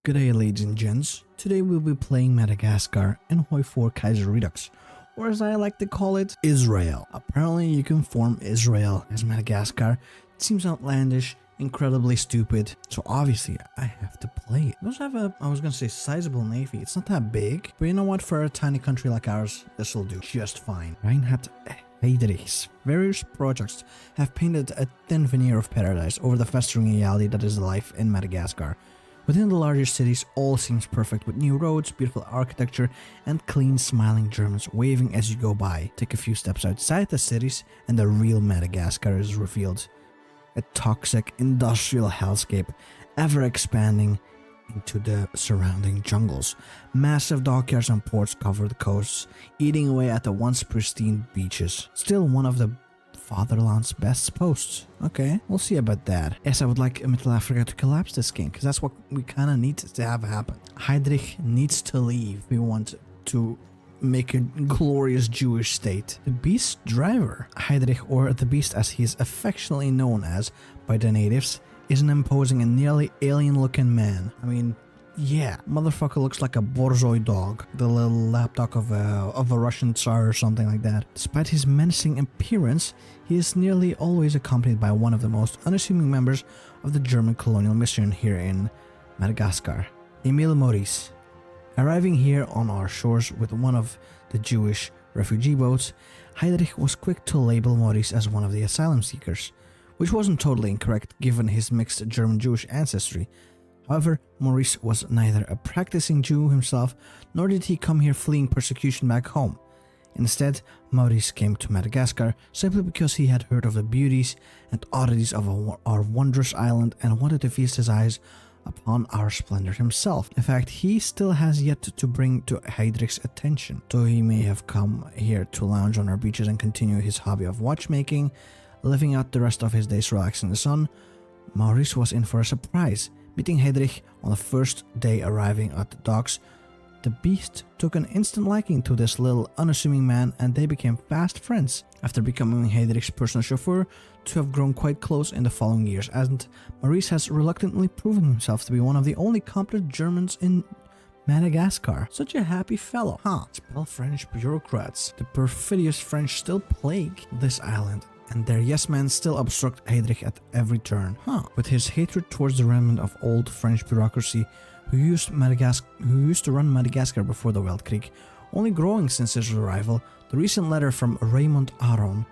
G'day ladies and gents, today we'll be playing Madagascar in HOI4 Kaiserredux, or as I like to call it, Israel. Apparently you can form Israel as Madagascar. It seems outlandish, incredibly stupid, so obviously I have to play it. We also have a, I was gonna say sizable navy. It's not that big, but you know what, for a tiny country like ours, this will do just fine. Reinhard Heydrich's various projects have painted a thin veneer of paradise over the festering reality that is life in Madagascar. Within the larger cities, all seems perfect with new roads, beautiful architecture, and clean, smiling Germans waving as you go by. Take a few steps outside the cities, and the real Madagascar is revealed. A toxic, industrial hellscape, ever expanding into the surrounding jungles. Massive dockyards and ports cover the coasts, eating away at the once pristine beaches. Still one of the Fatherland's best posts. Okay, we'll see about that. Yes, I would like Middle Africa to collapse this game, because that's what we kind of need to have happen. Heydrich needs to leave. We want to make a glorious Jewish state. The Beast Driver, Heydrich, or the Beast as he is affectionately known as by the natives, is an imposing and nearly alien-looking man. I mean, yeah, motherfucker looks like a borzoi dog, the little lapdog of a Russian Tsar or something like that. Despite his menacing appearance, he is nearly always accompanied by one of the most unassuming members of the German colonial mission here in Madagascar, Emil Maurice. Arriving here on our shores with one of the Jewish refugee boats, Heydrich was quick to label Maurice as one of the asylum seekers, which wasn't totally incorrect given his mixed German-Jewish ancestry. However, Maurice was neither a practicing Jew himself, nor did he come here fleeing persecution back home. Instead, Maurice came to Madagascar simply because he had heard of the beauties and oddities of our wondrous island and wanted to feast his eyes upon our splendor himself. In fact, he still has yet to bring to Heydrich's attention. Though he may have come here to lounge on our beaches and continue his hobby of watchmaking, living out the rest of his days relaxing in the sun, Maurice was in for a surprise. Meeting Heydrich on the first day arriving at the docks, the Beast took an instant liking to this little unassuming man and they became fast friends. After becoming Heydrich's personal chauffeur, two have grown quite close in the following years, and Maurice has reluctantly proven himself to be one of the only competent Germans in Madagascar. Such a happy fellow, huh? Spell French bureaucrats. The perfidious French still plague this island, and their yes-men still obstruct Heydrich at every turn. With his hatred towards the remnant of old French bureaucracy who used to run Madagascar before the Weltkrieg, only growing since his arrival, the recent letter from Raymond Aron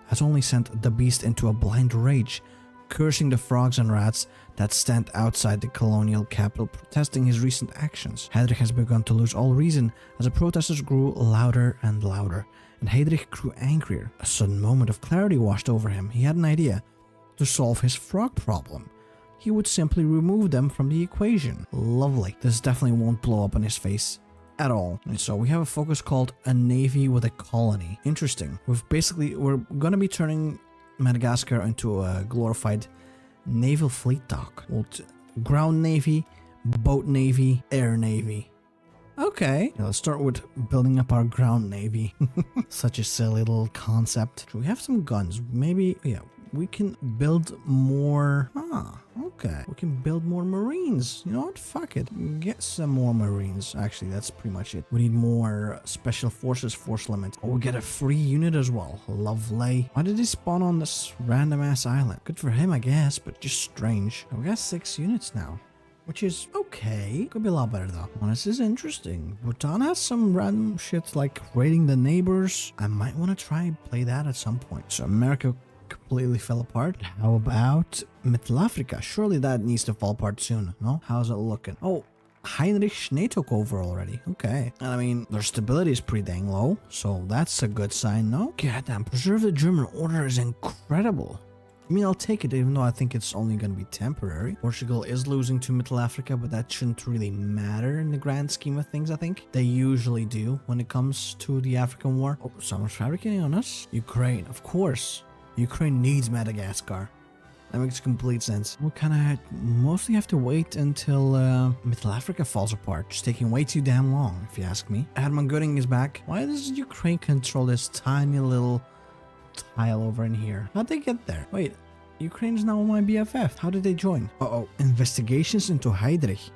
has only sent the Beast into a blind rage, cursing the frogs and rats that stand outside the colonial capital protesting his recent actions. Heydrich has begun to lose all reason as the protesters grew louder and louder, and Heydrich grew angrier. A sudden moment of clarity washed over him. He had an idea. To solve his frog problem, he would simply remove them from the equation. Lovely. This definitely won't blow up in his face at all. And so we have a focus called a navy with a colony. Interesting. We're gonna be turning Madagascar into a glorified naval fleet dock. Ground navy, boat navy, air navy. Okay, now let's start with building up our ground navy. Such a silly little concept. We have some guns. Maybe, yeah, we can build more. Okay. We can build more Marines. You know what? Fuck it. Get some more Marines. Actually, that's pretty much it. We need more Special Forces force limit. Oh, we get a free unit as well. Lovely. Why did he spawn on this random ass island? Good for him, I guess, but just strange. We got 6 units now, which is okay. Could be a lot better though. Well, this is interesting. Bhutan has some random shit like raiding the neighbors. I might want to try and play that at some point. So America completely fell apart. How about Middle Africa? Surely that needs to fall apart soon, no? How's it looking? Oh, Heinrich Schnee took over already. Okay. And I mean, their stability is pretty dang low, so that's a good sign, no? Goddamn, preserve the German order is incredible. I mean, I'll take it even though I think it's only going to be temporary. Portugal is losing to Middle Africa, but that shouldn't really matter in the grand scheme of things, I think. They usually do when it comes to the African War. Oh, someone's fabricating on us? Ukraine, of course. Ukraine needs Madagascar. That makes complete sense. We'll kind of mostly have to wait until Middle Africa falls apart. Just taking way too damn long, if you ask me. Hermann Göring is back. Why does Ukraine control this tiny little tile over in here? How'd they get there? Wait, Ukraine is now my BFF. How did they join? Uh-oh. Investigations into Heydrich.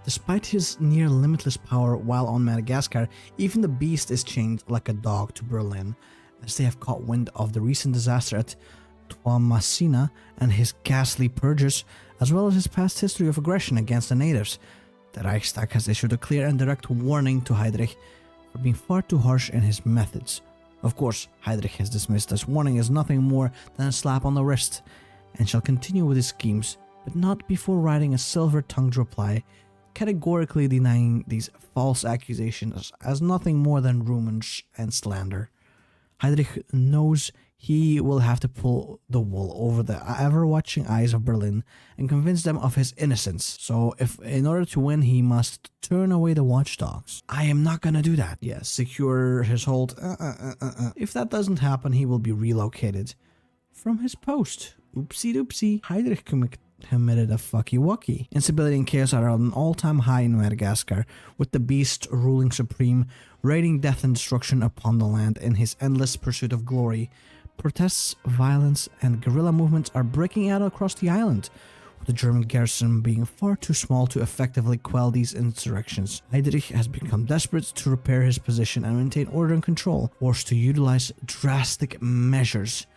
Despite his near limitless power while on Madagascar, even the beast is chained like a dog to Berlin, as they have caught wind of the recent disaster at Toamasina and his ghastly purges, as well as his past history of aggression against the natives. The Reichstag has issued a clear and direct warning to Heydrich for being far too harsh in his methods. Of course, Heydrich has dismissed this warning as nothing more than a slap on the wrist, and shall continue with his schemes, but not before writing a silver-tongued reply, categorically denying these false accusations as nothing more than rumors and slander. Heydrich knows he will have to pull the wool over the ever-watching eyes of Berlin and convince them of his innocence. So if in order to win, he must turn away the watchdogs. I am not gonna do that. Yes, secure his hold. If that doesn't happen, he will be relocated from his post. Oopsie doopsie. Heydrich committed a fucky wucky. Instability and chaos are at an all-time high in Madagascar, with the beast ruling supreme, raining death and destruction upon the land in his endless pursuit of glory. Protests, violence, and guerrilla movements are breaking out across the island, with the German garrison being far too small to effectively quell these insurrections. Heydrich has become desperate to repair his position and maintain order and control, forced to utilize drastic measures.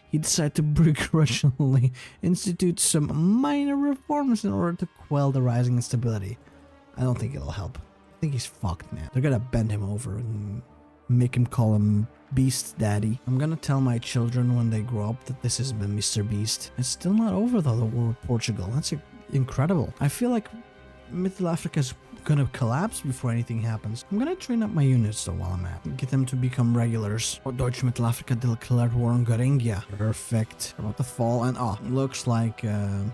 He decided to begrudgingly institute some minor reforms in order to quell the rising instability. I don't think it'll help. I think he's fucked, man. They're gonna bend him over and make him call him Beast Daddy. I'm gonna tell my children when they grow up that this has been Mr. Beast. It's still not over though, the war with Portugal. That's incredible. I feel like Middle Africa's gonna collapse before anything happens. I'm gonna train up my units though while I'm at. Get them to become regulars. Deutsche Mittelafrika declared war on Goringia. Perfect. About to fall, and looks like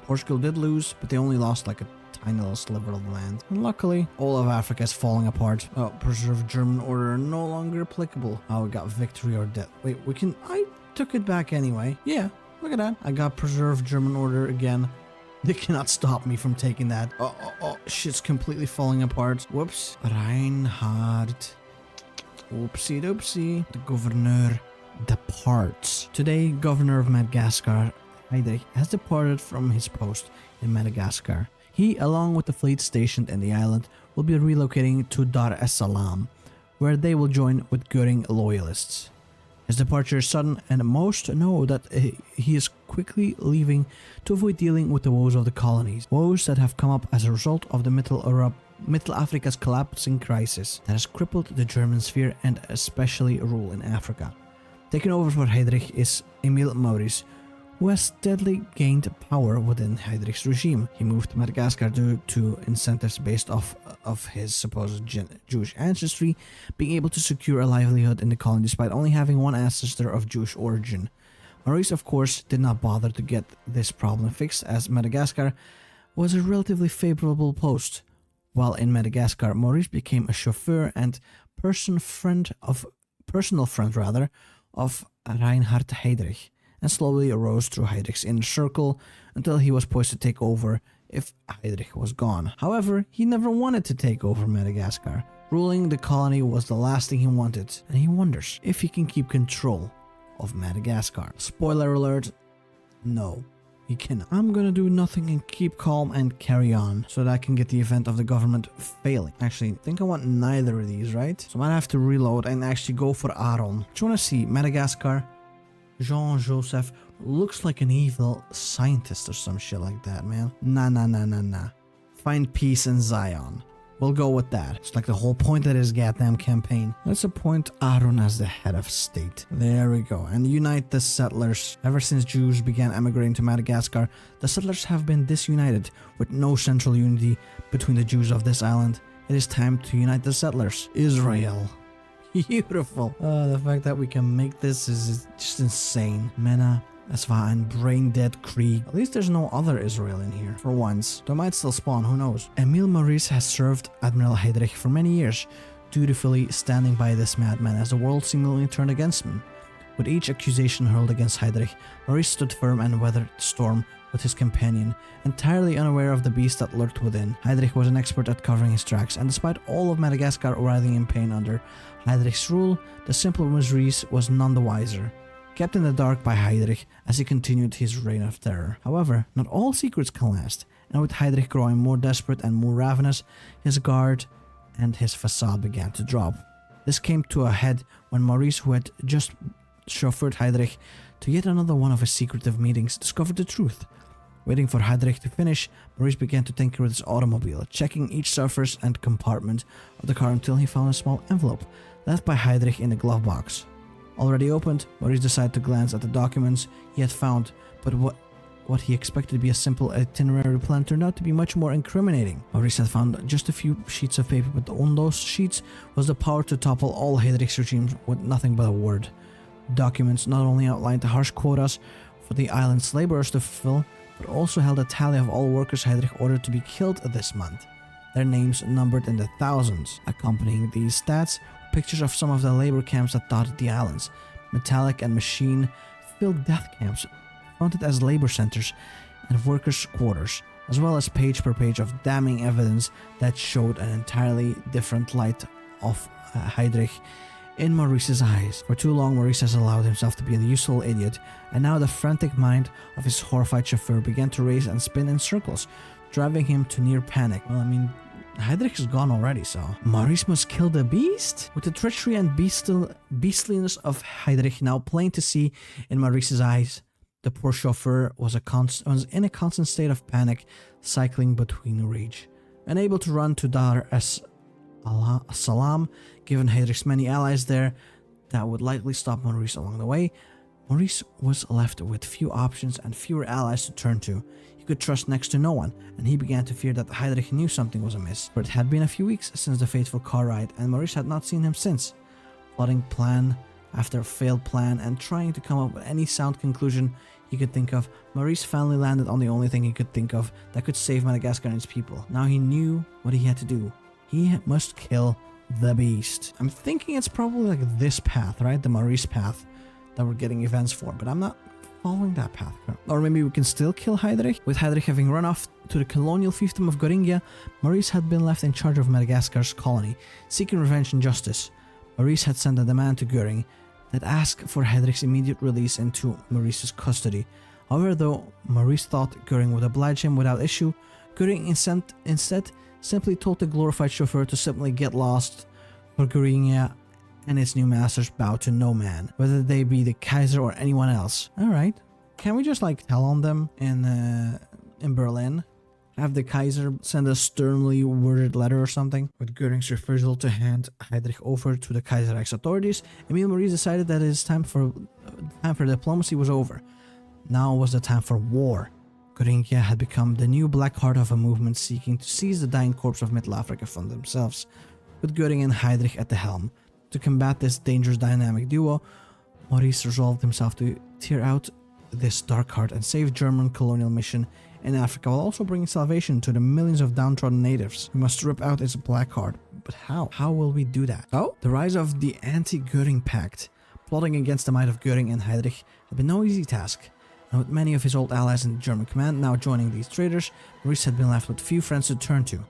Portugal did lose, but they only lost like a tiny little sliver of land. And luckily, all of Africa is falling apart. Oh, preserve German order no longer applicable. Oh, we got victory or death. Wait, I took it back anyway. Yeah, look at that. I got preserve German order again. They cannot stop me from taking that. Oh, shit's completely falling apart. Whoops. Reinhard. Oopsie doopsie. The governor departs. Today, governor of Madagascar, Heydrich, has departed from his post in Madagascar. He, along with the fleet stationed in the island, will be relocating to Dar es Salaam, where they will join with Göring loyalists. His departure is sudden, and most know that he is quickly leaving to avoid dealing with the woes of the colonies. Woes that have come up as a result of the Middle Africa's collapsing crisis that has crippled the German sphere and especially rule in Africa. Taking over for Heydrich is Emil Maurice, who has steadily gained power within Heydrich's regime. He moved to Madagascar due to incentives based off of his supposed Jewish ancestry, being able to secure a livelihood in the colony despite only having one ancestor of Jewish origin. Maurice, of course, did not bother to get this problem fixed, as Madagascar was a relatively favorable post. While in Madagascar, Maurice became a chauffeur and personal friend of Reinhard Heydrich, and slowly arose through Heydrich's inner circle until he was poised to take over if Heydrich was gone. However, he never wanted to take over Madagascar. Ruling the colony was the last thing he wanted, and he wonders if he can keep control of Madagascar. Spoiler alert, no, he cannot. I'm gonna do nothing and keep calm and carry on so that I can get the event of the government failing. Actually, I think I want neither of these, right? So I might have to reload and actually go for Aaron. Do you want to see Madagascar? Jean-Joseph looks like an evil scientist or some shit like that, man. Nah. Find peace in Zion. We'll go with that. It's like the whole point of this goddamn campaign. Let's appoint Aaron as the head of state. There we go. And unite the settlers. Ever since Jews began emigrating to Madagascar, the settlers have been disunited, with no central unity between the Jews of this island. It is time to unite the settlers. Israel. Beautiful. The fact that we can make this is just insane. Mena, das war ein brain-dead Krieg. At least there's no other Israel in here, for once. They might still spawn, who knows. Emil Maurice has served Admiral Heydrich for many years, dutifully standing by this madman as the world seemingly turned against him. With each accusation hurled against Heydrich, Maurice stood firm and weathered the storm with his companion, entirely unaware of the beast that lurked within. Heydrich was an expert at covering his tracks, and despite all of Madagascar writhing in pain under Heydrich's rule, the simple Maurice was none the wiser, kept in the dark by Heydrich as he continued his reign of terror. However, not all secrets can last, and with Heydrich growing more desperate and more ravenous, his guard and his facade began to drop. This came to a head when Maurice, who had just chauffeured Heydrich to yet another one of his secretive meetings, discovered the truth. Waiting for Heydrich to finish, Maurice began to tinker with his automobile, checking each surface and compartment of the car until he found a small envelope left by Heydrich in the glove box. Already opened, Maurice decided to glance at the documents he had found, but what he expected to be a simple itinerary plan turned out to be much more incriminating. Maurice had found just a few sheets of paper, but on those sheets was the power to topple all Heydrich's regimes with nothing but a word. Documents not only outlined the harsh quotas for the island's laborers to fulfill, but also held a tally of all workers Heydrich ordered to be killed this month. Their names numbered in the thousands. Accompanying these stats, pictures of some of the labor camps that dotted the islands, metallic and machine-filled death camps fronted as labor centers and workers' quarters, as well as page per page of damning evidence that showed an entirely different light of Heydrich in Maurice's eyes. For too long, Maurice has allowed himself to be a useful idiot, and now the frantic mind of his horrified chauffeur began to race and spin in circles, driving him to near panic. Well, I mean, Heydrich is gone already, so Maurice must kill the beast? With the treachery and beastliness of Heydrich now plain to see in Maurice's eyes, the poor chauffeur was in a constant state of panic, cycling between rage. Unable to run to Dar es Salaam, given Heydrich's many allies there that would likely stop Maurice along the way, Maurice was left with few options and fewer allies to turn to. He could trust next to no one, and he began to fear that Heydrich knew something was amiss, for it had been a few weeks since the fateful car ride, and Maurice had not seen him since. Plotting plan after failed plan and trying to come up with any sound conclusion he could think of, Maurice finally landed on the only thing he could think of that could save Madagascar and its people. Now he knew what he had to do. He must kill the beast. I'm thinking it's probably like this path, right? The Maurice path that we're getting events for, but I'm not following that path. Or maybe we can still kill Heydrich. With Heydrich having run off to the colonial fiefdom of Goringia, Maurice had been left in charge of Madagascar's colony, seeking revenge and justice. Maurice had sent a demand to Göring that asked for Heydrich's immediate release into Maurice's custody. However, though Maurice thought Göring would oblige him without issue, Göring instead simply told the glorified chauffeur to simply get lost, for Goringia and its new masters bow to no man, whether they be the Kaiser or anyone else. Alright, can we just like tell on them in Berlin? Have the Kaiser send a sternly worded letter or something? With Göring's refusal to hand Heydrich over to the Kaiserreich's authorities, Emil Maurice decided that his time for diplomacy was over. Now was the time for war. Goringia had become the new black heart of a movement seeking to seize the dying corpse of Middle Africa from themselves, with Göring and Heydrich at the helm. To combat this dangerous dynamic duo, Maurice resolved himself to tear out this dark heart and save German colonial mission in Africa, while also bringing salvation to the millions of downtrodden natives. We must rip out its black heart. But how? How will we do that? Oh, the rise of the anti-Göring pact. Plotting against the might of Göring and Heydrich had been no easy task. And with many of his old allies in the German command now joining these traitors, Maurice had been left with few friends to turn to.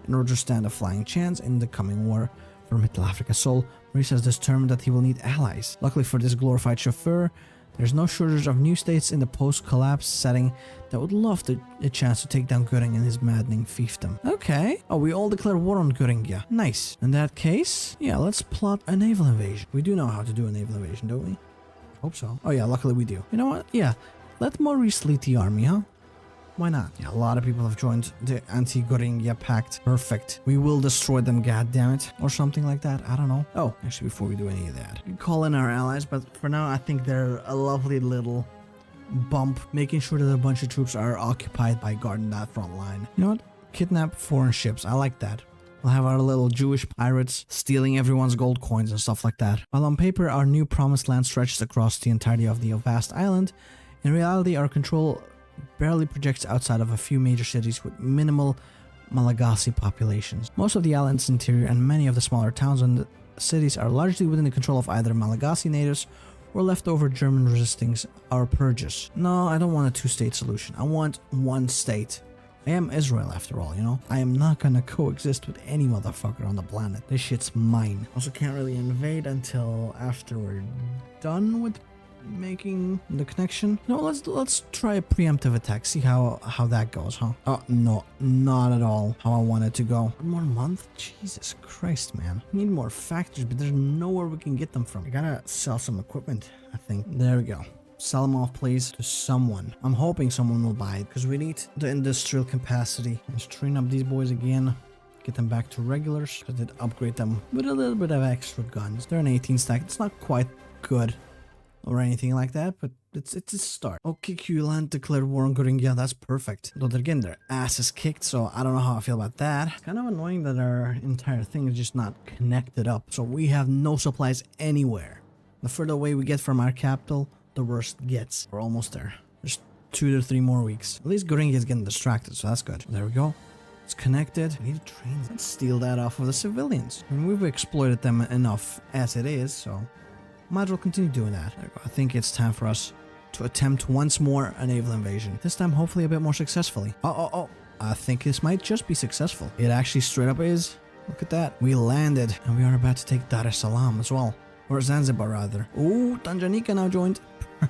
In order to stand a flying chance in the coming war for Middle Africa's soul, Maurice has determined that he will need allies. Luckily for this glorified chauffeur, there's no shortage of new states in the post-collapse setting that would love the chance to take down Göring and his maddening fiefdom. Okay. Oh, we all declare war on Goringia. Nice. In that case, yeah, let's plot a naval invasion. We do know how to do a naval invasion, don't we? Hope so. Oh yeah, luckily we do. You know what? Yeah, let Maurice lead the army, huh? Why not? Yeah, a lot of people have joined the anti-Goringia pact. Perfect. We will destroy them, goddammit. Or something like that. I don't know. Oh, actually, before we do any of that, we call in our allies, but for now, I think they're a lovely little bump, making sure that a bunch of troops are occupied by guarding that front line. You know what? Kidnap foreign ships. I like that. We'll have our little Jewish pirates stealing everyone's gold coins and stuff like that. While on paper, our new promised land stretches across the entirety of the vast island, in reality, our control barely projects outside of a few major cities with minimal Malagasy populations. Most of the island's interior and many of the smaller towns and cities are largely within the control of either Malagasy natives or leftover German resisting our purges. No, I don't want a two-state solution. I want one state. I am Israel after all, you know? I am not gonna coexist with any motherfucker on the planet. This shit's mine. Also can't really invade until after we're done with making the connection. No, let's try a preemptive attack. See how that goes, huh? Oh no, not at all how I want it to go. One more month? Jesus Christ, man. We need more factories, but there's nowhere we can get them from. I gotta sell some equipment, I think. There we go. Sell them off, please, to someone. I'm hoping someone will buy it because we need the industrial capacity. Let's train up these boys again. Get them back to regulars. I did upgrade them with a little bit of extra guns. They're an 18 stack. It's not quite good or anything like that, but it's a start. Okay, Q-Land declared war on Goringia. That's perfect. Though again, their ass is kicked, so I don't know how I feel about that. It's kind of annoying that our entire thing is just not connected up, so we have no supplies anywhere. The further away we get from our capital, the worse it gets. We're almost there. There's 2 to 3 more weeks. At least Goringia is getting distracted, so that's good. There we go. It's connected. We need trains. Let's steal that off of the civilians. I mean, we've exploited them enough as it is, so might as well continue doing that. There we go. I think it's time for us to attempt once more a naval invasion. This time, hopefully, a bit more successfully. Oh. I think this might just be successful. It actually straight up is. Look at that. We landed, and we are about to take Dar es Salaam as well. Or Zanzibar, rather. Oh, Tanganyika now joined.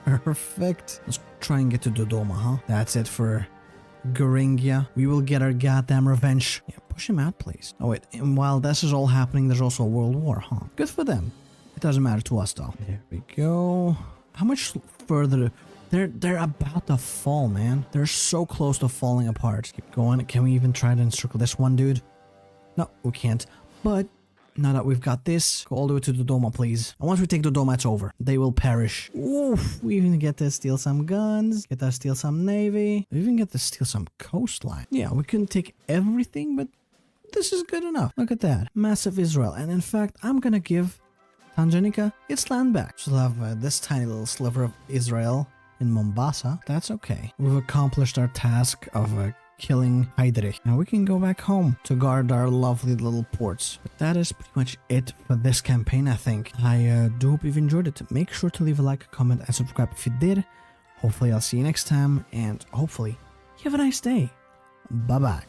Perfect. Let's try and get to Dodoma, huh? That's it for Goringia. We will get our goddamn revenge. Yeah, push him out, please. Oh, wait. And while this is all happening, there's also a world war, huh? Good for them. It doesn't matter to us, though. There we go. How much further? They're about to fall, man. They're so close to falling apart. Keep going. Can we even try to encircle this one, dude? No, we can't. But now that we've got this, go all the way to Dodoma, please. And once we take Dodoma, it's over. They will perish. Oof. We even get to steal some guns. Get to steal some navy. We even get to steal some coastline. Yeah, we couldn't take everything, but this is good enough. Look at that. Massive Israel. And in fact, I'm gonna give Tanganyika its land back. So we'll have this tiny little sliver of Israel in Mombasa. That's okay. We've accomplished our task of killing Heydrich. Now we can go back home to guard our lovely little ports. But that is pretty much it for this campaign, I think. I do hope you've enjoyed it. Make sure to leave a like, comment, and subscribe if you did. Hopefully I'll see you next time, and hopefully you have a nice day. Bye-bye.